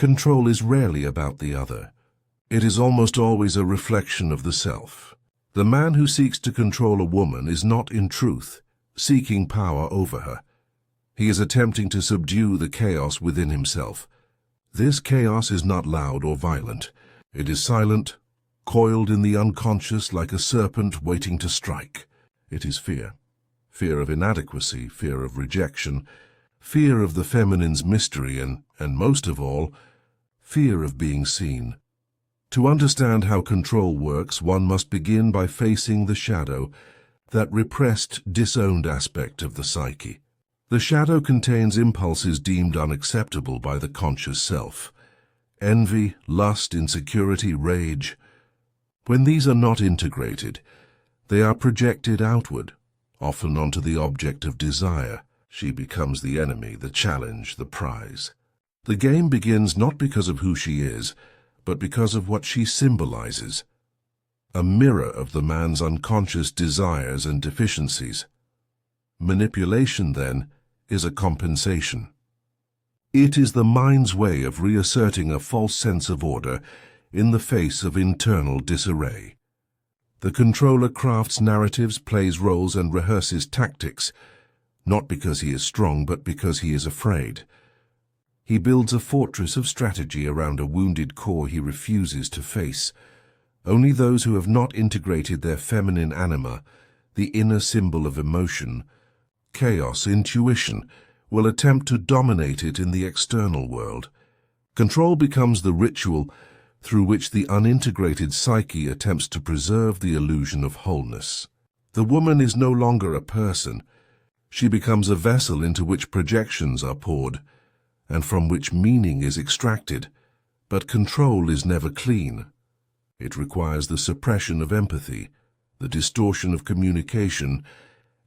Control is rarely about the other. It is almost always a reflection of the self. The man who seeks to control a woman is not, in truth, seeking power over her. He is attempting to subdue the chaos within himself. This chaos is not loud or violent. It is silent, coiled in the unconscious like a serpent waiting to strike. It is fear. Fear of inadequacy, fear of rejection, fear of the feminine's mystery, and most of all, fear of being seen. To understand how control works, one must begin by facing the shadow, that repressed, disowned aspect of the psyche. The shadow contains impulses deemed unacceptable by the conscious self. Envy, lust, insecurity, rage. When these are not integrated, they are projected outward, often onto the object of desire. She becomes the enemy, the challenge, the prize. The game begins not because of who she is, but because of what she symbolizes. A mirror of the man's unconscious desires and deficiencies. Manipulation, then, is a compensation. It is the mind's way of reasserting a false sense of order in the face of internal disarray. The controller crafts narratives, plays roles, and rehearses tactics, not because he is strong, but because he is afraid. He builds a fortress of strategy around a wounded core he refuses to face. Only those who have not integrated their feminine anima, the inner symbol of emotion, chaos, intuition, will attempt to dominate it in the external world. Control becomes the ritual through which the unintegrated psyche attempts to preserve the illusion of wholeness. The woman is no longer a person. She becomes a vessel into which projections are poured, and from which meaning is extracted. But control is never clean. It requires the suppression of empathy, the distortion of communication,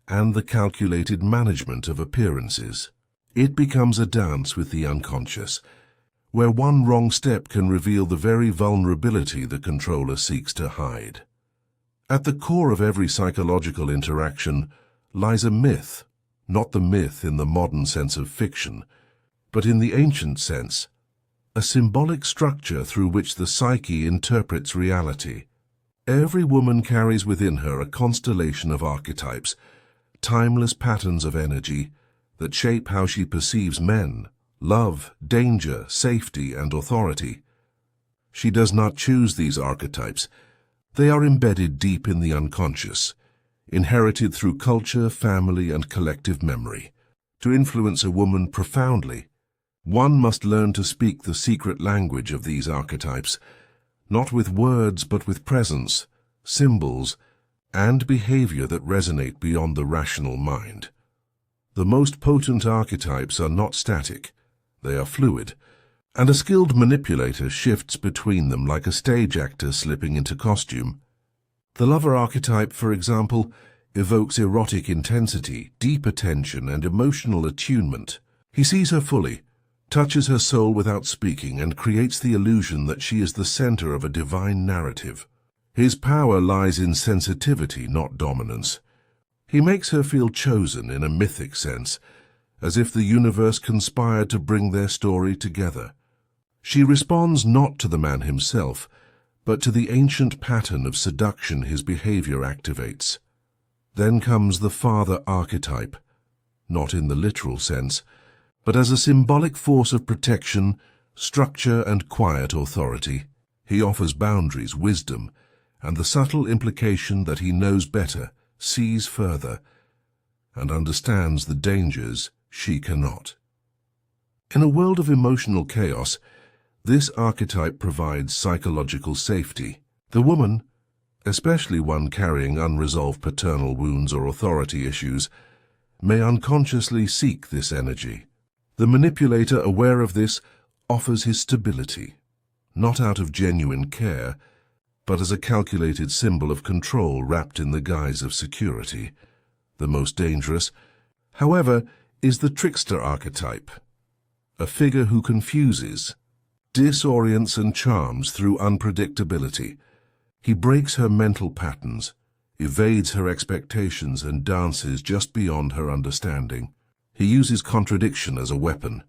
and the calculated management of appearances. It becomes a dance with the unconscious, where one wrong step can reveal the very vulnerability the controller seeks to hide. At the core of every psychological interaction lies a myth, not the myth in the modern sense of fiction, but in the ancient sense, a symbolic structure through which the psyche interprets reality. Every woman carries within her a constellation of archetypes, timeless patterns of energy that shape how she perceives men, love, danger, safety, and authority. She does not choose these archetypes. They are embedded deep in the unconscious, inherited through culture, family, and collective memory. To influence a woman profoundly, one must learn to speak the secret language of these archetypes, not with words but with presence, symbols, and behavior that resonate beyond the rational mind. The most potent archetypes are not static, they are fluid, and a skilled manipulator shifts between them like a stage actor slipping into costume. The lover archetype, for example, evokes erotic intensity, deep attention, and emotional attunement. He sees her fully, touches her soul without speaking, and creates the illusion that she is the center of a divine narrative. His power lies in sensitivity, not dominance. He makes her feel chosen in a mythic sense, as if the universe conspired to bring their story together. She responds not to the man himself, but to the ancient pattern of seduction his behavior activates. Then comes the father archetype, not in the literal sense, but as a symbolic force of protection, structure, and quiet authority. He offers boundaries, wisdom, and the subtle implication that he knows better, sees further, and understands the dangers she cannot. In a world of emotional chaos, this archetype provides psychological safety. The woman, especially one carrying unresolved paternal wounds or authority issues, may unconsciously seek this energy. The manipulator, aware of this, offers his stability, not out of genuine care, but as a calculated symbol of control wrapped in the guise of security. The most dangerous, however, is the trickster archetype, a figure who confuses, disorients, and charms through unpredictability. He breaks her mental patterns, evades her expectations, and dances just beyond her understanding. He uses contradiction as a weapon,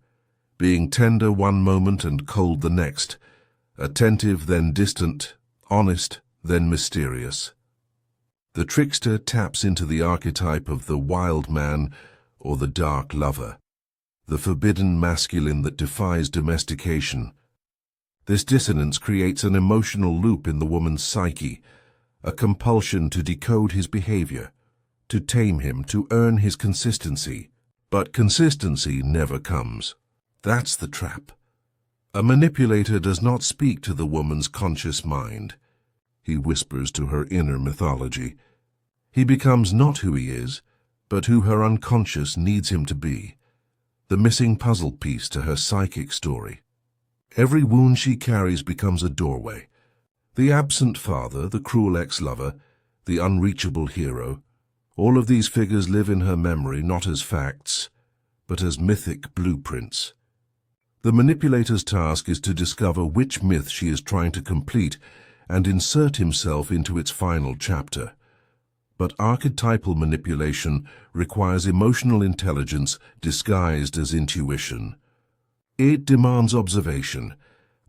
being tender one moment and cold the next, attentive then distant, honest then mysterious. The trickster taps into the archetype of the wild man or the dark lover, the forbidden masculine that defies domestication. This dissonance creates an emotional loop in the woman's psyche, a compulsion to decode his behavior, to tame him, to earn his consistency. But consistency never comes. That's the trap. A manipulator does not speak to the woman's conscious mind. He whispers to her inner mythology. He becomes not who he is, but who her unconscious needs him to be, the missing puzzle piece to her psychic story. Every wound she carries becomes a doorway. The absent father, the cruel ex-lover, the unreachable hero, all of these figures live in her memory not as facts, but as mythic blueprints. The manipulator's task is to discover which myth she is trying to complete and insert himself into its final chapter. But archetypal manipulation requires emotional intelligence disguised as intuition. It demands observation,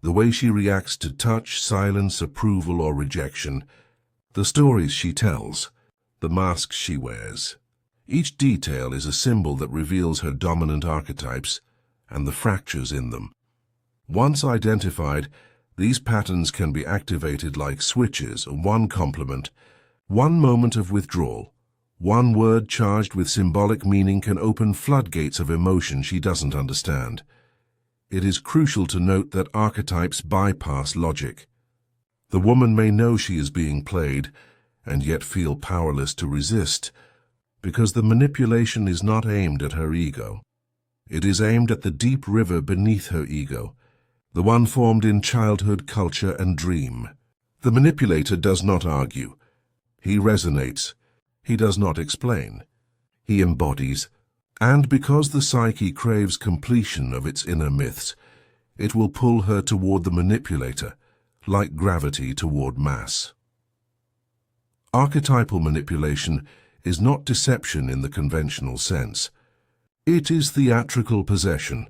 the way she reacts to touch, silence, approval, or rejection, the stories she tells, the masks she wears. Each detail is a symbol that reveals her dominant archetypes and the fractures in them. Once identified, these patterns can be activated like switches, one compliment, one moment of withdrawal, one word charged with symbolic meaning can open floodgates of emotion she doesn't understand. It is crucial to note that archetypes bypass logic. The woman may know she is being played, and yet feel powerless to resist, because the manipulation is not aimed at her ego. It is aimed at the deep river beneath her ego, the one formed in childhood, culture, and dream. The manipulator does not argue. He resonates. He does not explain. He embodies. And because the psyche craves completion of its inner myths, it will pull her toward the manipulator, like gravity toward mass. Archetypal manipulation is not deception in the conventional sense. It is theatrical possession,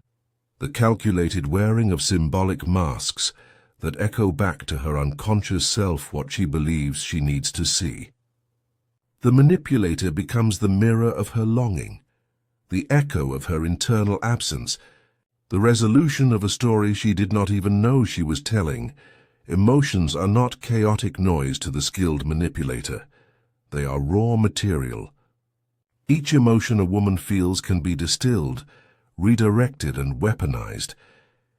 the calculated wearing of symbolic masks that echo back to her unconscious self what she believes she needs to see. The manipulator becomes the mirror of her longing, the echo of her internal absence, the resolution of a story she did not even know she was telling. Emotions are not chaotic noise to the skilled manipulator. They are raw material. Each emotion a woman feels can be distilled, redirected, and weaponized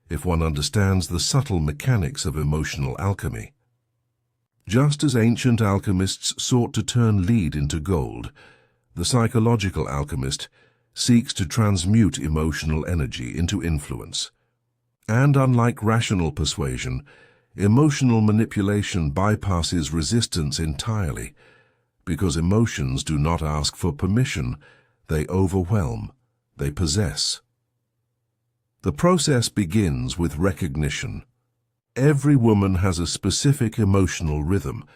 if one understands the subtle mechanics of emotional alchemy. Just as ancient alchemists sought to turn lead into gold, the psychological alchemist seeks to transmute emotional energy into influence. And unlike rational persuasion, emotional manipulation bypasses resistance entirely, because emotions do not ask for permission, they overwhelm, they possess. The process begins with recognition. Every woman has a specific emotional rhythm,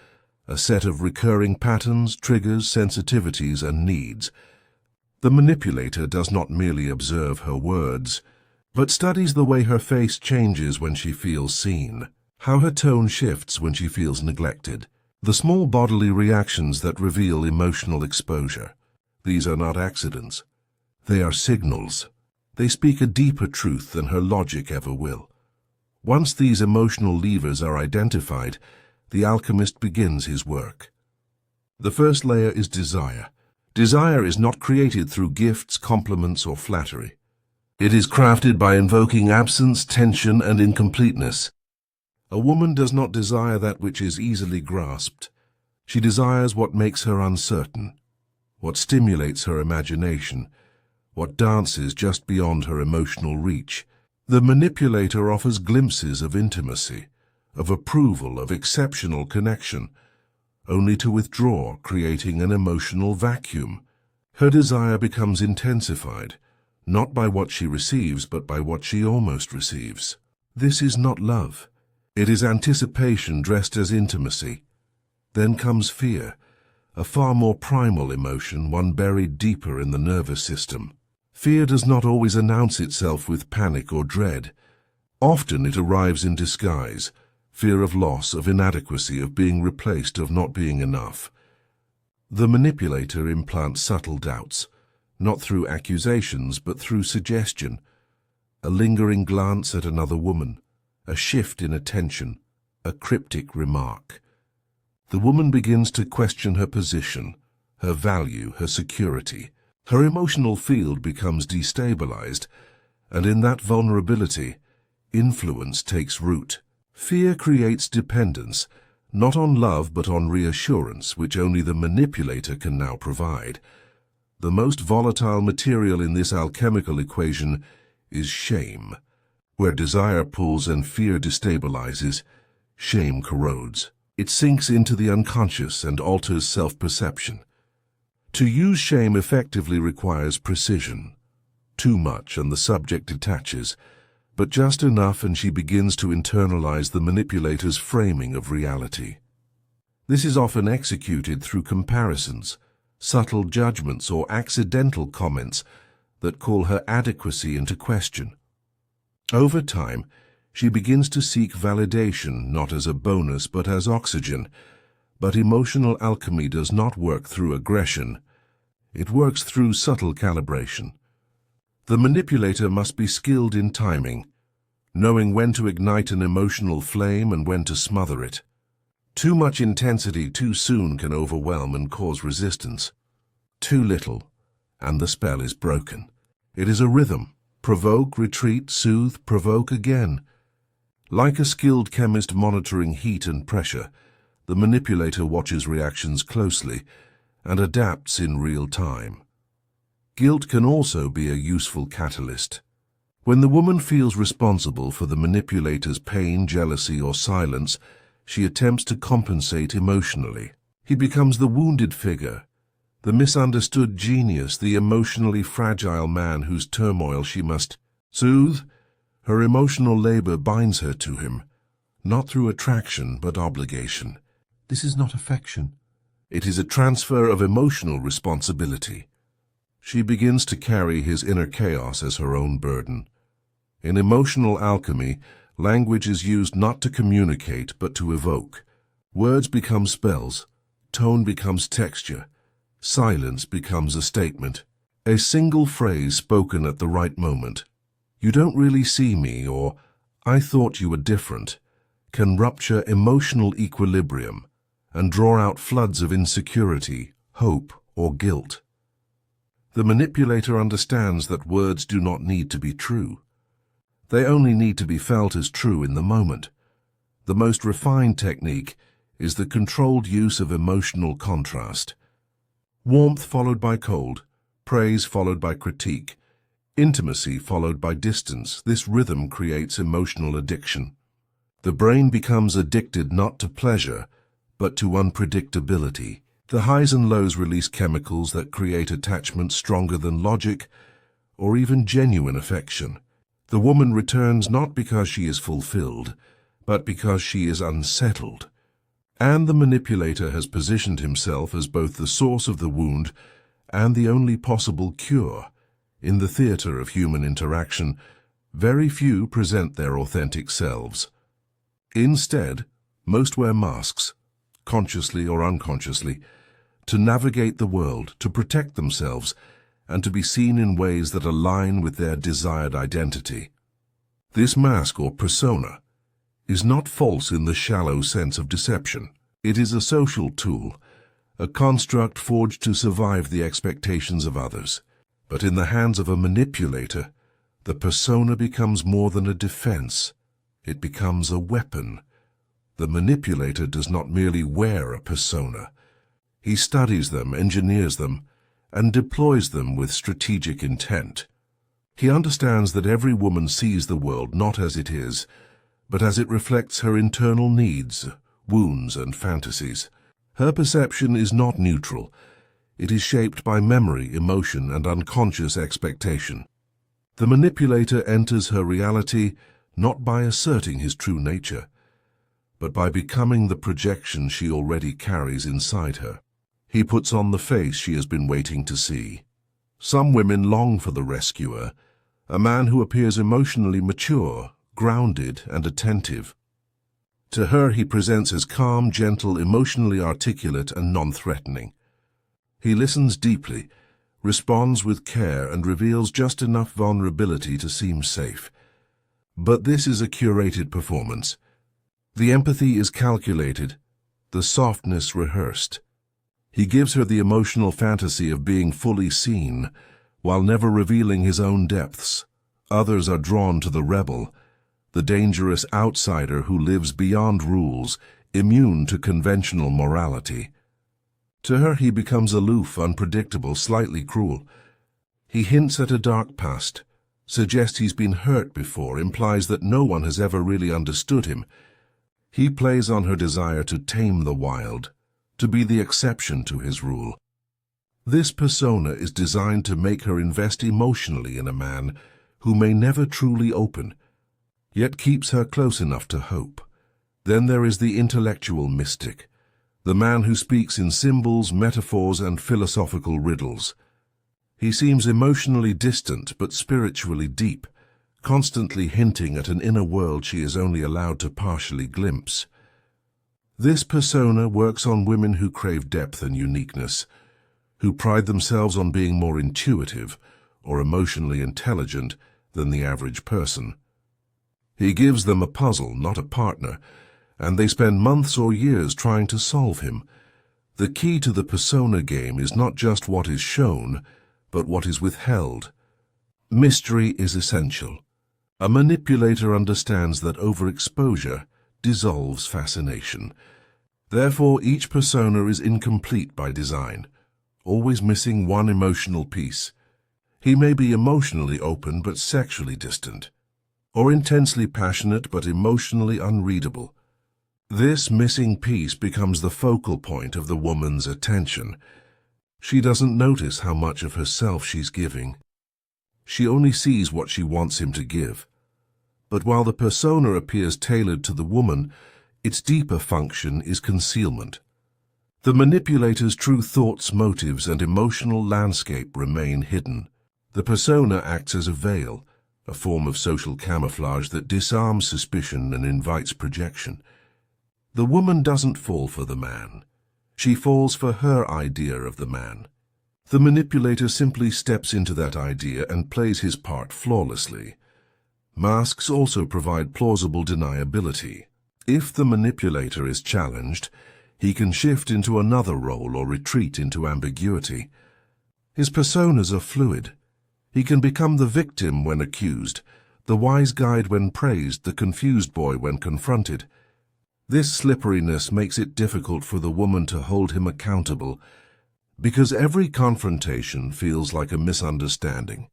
a set of recurring patterns, triggers, sensitivities, and needs. The manipulator does not merely observe her words, but studies the way her face changes when she feels seen, how her tone shifts when she feels neglected, the small bodily reactions that reveal emotional exposure. These are not accidents. They are signals. They speak a deeper truth than her logic ever will. Once these emotional levers are identified, the alchemist begins his work. The first layer is desire. Desire is not created through gifts, compliments, or flattery. It is crafted by invoking absence, tension, and incompleteness. A woman does not desire that which is easily grasped. She desires what makes her uncertain, what stimulates her imagination, what dances just beyond her emotional reach. The manipulator offers glimpses of intimacy, of approval, of exceptional connection, only to withdraw, creating an emotional vacuum. Her desire becomes intensified, not by what she receives, but by what she almost receives. This is not love. It is anticipation dressed as intimacy. Then comes fear, a far more primal emotion, one buried deeper in the nervous system. Fear does not always announce itself with panic or dread. Often it arrives in disguise, fear of loss, of inadequacy, of being replaced, of not being enough. The manipulator implants subtle doubts, not through accusations but through suggestion. A lingering glance at another woman, a shift in attention, a cryptic remark. The woman begins to question her position, her value, her security. Her emotional field becomes destabilized, and in that vulnerability, influence takes root. Fear creates dependence, not on love but on reassurance, which only the manipulator can now provide. The most volatile material in this alchemical equation is shame. Where desire pulls and fear destabilizes, shame corrodes. It sinks into the unconscious and alters self-perception. To use shame effectively requires precision. Too much and the subject detaches, but just enough and she begins to internalize the manipulator's framing of reality. This is often executed through comparisons, subtle judgments or accidental comments that call her adequacy into question. Over time, she begins to seek validation not as a bonus but as oxygen. But emotional alchemy does not work through aggression. It works through subtle calibration. The manipulator must be skilled in timing, knowing when to ignite an emotional flame and when to smother it. Too much intensity too soon can overwhelm and cause resistance. Too little, and the spell is broken. It is a rhythm. Provoke, retreat, soothe, provoke again. Like a skilled chemist monitoring heat and pressure, the manipulator watches reactions closely and adapts in real time. Guilt can also be a useful catalyst. When the woman feels responsible for the manipulator's pain, jealousy, or silence, she attempts to compensate emotionally. He becomes the wounded figure, the misunderstood genius, the emotionally fragile man whose turmoil she must soothe. Her emotional labor binds her to him, not through attraction but obligation. This is not affection. It is a transfer of emotional responsibility. She begins to carry his inner chaos as her own burden. In emotional alchemy, language is used not to communicate but to evoke. Words become spells, tone becomes texture, silence becomes a statement. A single phrase spoken at the right moment, "You don't really see me," or "I thought you were different," can rupture emotional equilibrium and draw out floods of insecurity, hope, or guilt. The manipulator understands that words do not need to be true. They only need to be felt as true in the moment. The most refined technique is the controlled use of emotional contrast. Warmth followed by cold, praise followed by critique, intimacy followed by distance. This rhythm creates emotional addiction. The brain becomes addicted not to pleasure, but to unpredictability. The highs and lows release chemicals that create attachment stronger than logic or even genuine affection. The woman returns not because she is fulfilled, but because she is unsettled. And the manipulator has positioned himself as both the source of the wound and the only possible cure. In the theater of human interaction, very few present their authentic selves. Instead, most wear masks, consciously or unconsciously, to navigate the world, to protect themselves, and to be seen in ways that align with their desired identity. This mask or persona is not false in the shallow sense of deception. It is a social tool, a construct forged to survive the expectations of others. But in the hands of a manipulator, the persona becomes more than a defense. It becomes a weapon. The manipulator does not merely wear a persona. He studies them, engineers them, and deploys them with strategic intent. He understands that every woman sees the world not as it is, but as it reflects her internal needs, wounds, and fantasies. Her perception is not neutral. It is shaped by memory, emotion, and unconscious expectation. The manipulator enters her reality not by asserting his true nature, but by becoming the projection she already carries inside her. He puts on the face she has been waiting to see. Some women long for the rescuer, a man who appears emotionally mature, grounded, and attentive. To her he presents as calm, gentle, emotionally articulate, and non-threatening. He listens deeply, responds with care, and reveals just enough vulnerability to seem safe. But this is a curated performance. The empathy is calculated, the softness rehearsed. He gives her the emotional fantasy of being fully seen, while never revealing his own depths. Others are drawn to the rebel, the dangerous outsider who lives beyond rules, immune to conventional morality. To her he becomes aloof, unpredictable, slightly cruel. He hints at a dark past, suggests he's been hurt before, implies that no one has ever really understood him. He plays on her desire to tame the wild, to be the exception to his rule. This persona is designed to make her invest emotionally in a man who may never truly open, yet keeps her close enough to hope. Then there is the intellectual mystic, the man who speaks in symbols, metaphors, and philosophical riddles. He seems emotionally distant but spiritually deep, constantly hinting at an inner world she is only allowed to partially glimpse. This persona works on women who crave depth and uniqueness, who pride themselves on being more intuitive or emotionally intelligent than the average person. He gives them a puzzle, not a partner, and they spend months or years trying to solve him. The key to the persona game is not just what is shown, but what is withheld. Mystery is essential. A manipulator understands that overexposure dissolves fascination. Therefore, each persona is incomplete by design, always missing one emotional piece. He may be emotionally open but sexually distant, or intensely passionate but emotionally unreadable. This missing piece becomes the focal point of the woman's attention. She doesn't notice how much of herself she's giving. She only sees what she wants him to give. But while the persona appears tailored to the woman, its deeper function is concealment. The manipulator's true thoughts, motives, and emotional landscape remain hidden. The persona acts as a veil, a form of social camouflage that disarms suspicion and invites projection. The woman doesn't fall for the man. She falls for her idea of the man. The manipulator simply steps into that idea and plays his part flawlessly. Masks also provide plausible deniability. If the manipulator is challenged, he can shift into another role or retreat into ambiguity. His personas are fluid. He can become the victim when accused, the wise guide when praised, the confused boy when confronted. This slipperiness makes it difficult for the woman to hold him accountable, because every confrontation feels like a misunderstanding,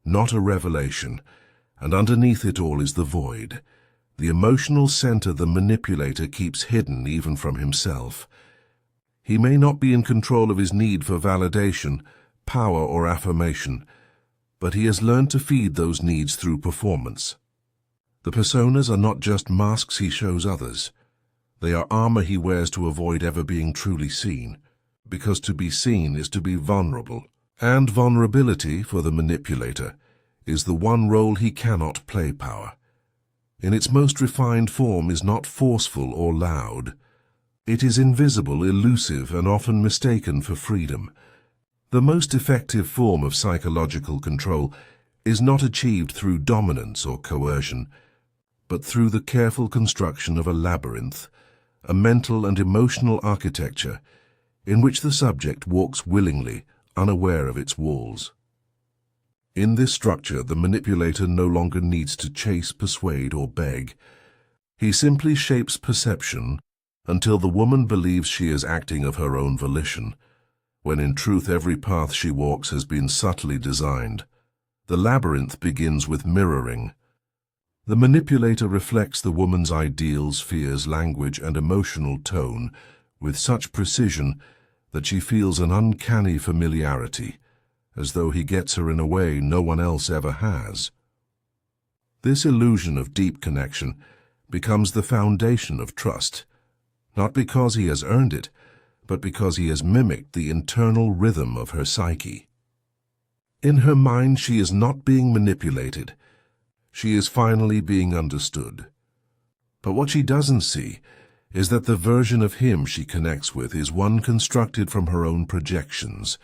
not a revelation, and underneath it all is the void, the emotional center the manipulator keeps hidden even from himself. He may not be in control of his need for validation, power, or affirmation, but he has learned to feed those needs through performance. The personas are not just masks he shows others. They are armor he wears to avoid ever being truly seen, because to be seen is to be vulnerable. And vulnerability, for the manipulator, is the one role he cannot play. Power, in its most refined form, is not forceful or loud. It is invisible, elusive, and often mistaken for freedom. The most effective form of psychological control is not achieved through dominance or coercion, but through the careful construction of a labyrinth, a mental and emotional architecture in which the subject walks willingly, unaware of its walls. In this structure, the manipulator no longer needs to chase, persuade, or beg. He simply shapes perception until the woman believes she is acting of her own volition, when in truth every path she walks has been subtly designed. The labyrinth begins with mirroring. The manipulator reflects the woman's ideals, fears, language, and emotional tone with such precision that she feels an uncanny familiarity, as though he gets her in a way no one else ever has. This illusion of deep connection becomes the foundation of trust, not because he has earned it, but because he has mimicked the internal rhythm of her psyche. In her mind, she is not being manipulated. She is finally being understood. But what she doesn't see is that the version of him she connects with is one constructed from her own projections,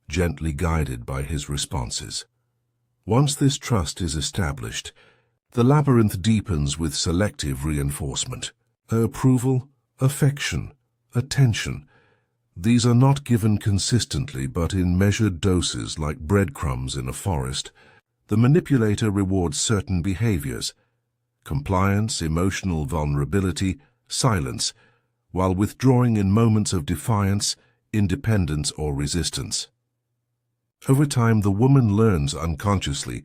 gently guided by his responses. Once this trust is established, the labyrinth deepens with selective reinforcement. Approval, affection, attention. These are not given consistently, but in measured doses like breadcrumbs in a forest. The manipulator rewards certain behaviors: compliance, emotional vulnerability, silence, while withdrawing in moments of defiance, independence, or resistance. Over time, the woman learns unconsciously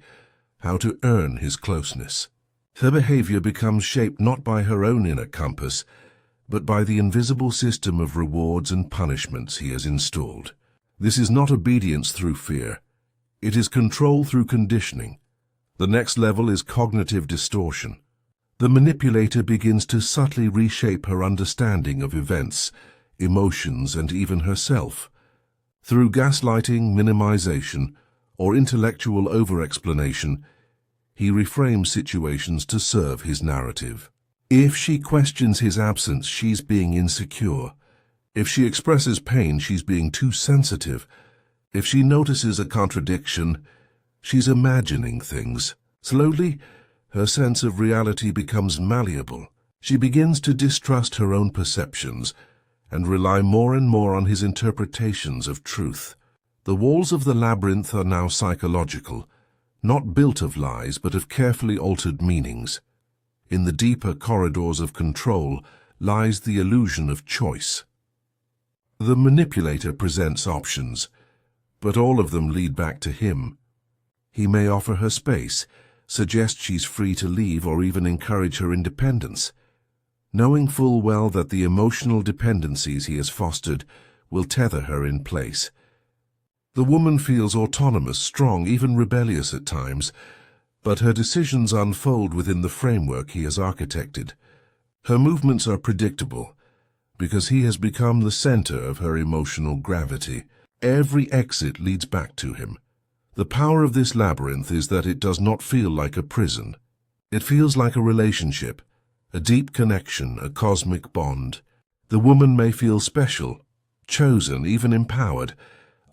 how to earn his closeness. Her behavior becomes shaped not by her own inner compass, but by the invisible system of rewards and punishments he has installed. This is not obedience through fear. It is control through conditioning. The next level is cognitive distortion. The manipulator begins to subtly reshape her understanding of events, emotions, and even herself. Through gaslighting, minimization, or intellectual over-explanation, he reframes situations to serve his narrative. If she questions his absence, she's being insecure. If she expresses pain, she's being too sensitive. If she notices a contradiction, she's imagining things. Slowly, her sense of reality becomes malleable. She begins to distrust her own perceptions and rely more and more on his interpretations of truth. The walls of the labyrinth are now psychological, not built of lies, but of carefully altered meanings. In the deeper corridors of control lies the illusion of choice. The manipulator presents options, but all of them lead back to him. He may offer her space, suggest she's free to leave, or even encourage her independence, knowing full well that the emotional dependencies he has fostered will tether her in place. The woman feels autonomous, strong, even rebellious at times, but her decisions unfold within the framework he has architected. Her movements are predictable, because he has become the center of her emotional gravity. Every exit leads back to him. The power of this labyrinth is that it does not feel like a prison. It feels like a relationship, a deep connection, a cosmic bond. The woman may feel special, chosen, even empowered,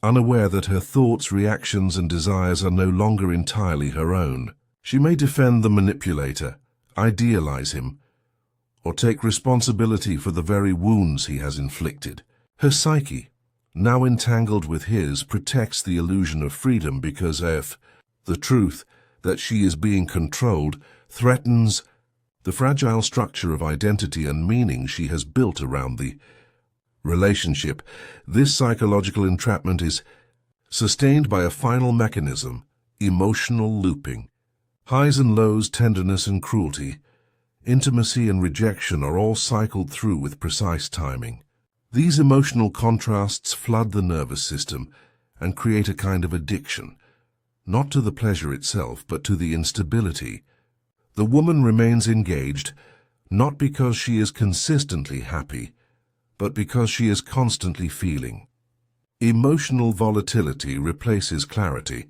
unaware that her thoughts, reactions, and desires are no longer entirely her own. She may defend the manipulator, idealize him, or take responsibility for the very wounds he has inflicted. Her psyche, now entangled with his, protects the illusion of freedom because if the truth that she is being controlled threatens the fragile structure of identity and meaning she has built around the relationship. This psychological entrapment is sustained by a final mechanism: emotional looping. Highs and lows, tenderness and cruelty, intimacy and rejection are all cycled through with precise timing. These emotional contrasts flood the nervous system and create a kind of addiction, not to the pleasure itself, but to the instability. The woman remains engaged, not because she is consistently happy, but because she is constantly feeling. Emotional volatility replaces clarity,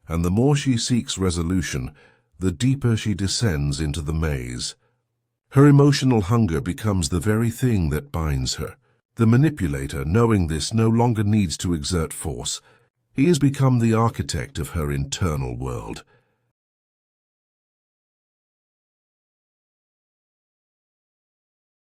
and the more she seeks resolution, the deeper she descends into the maze. Her emotional hunger becomes the very thing that binds her. The manipulator, knowing this, no longer needs to exert force. He has become the architect of her internal world.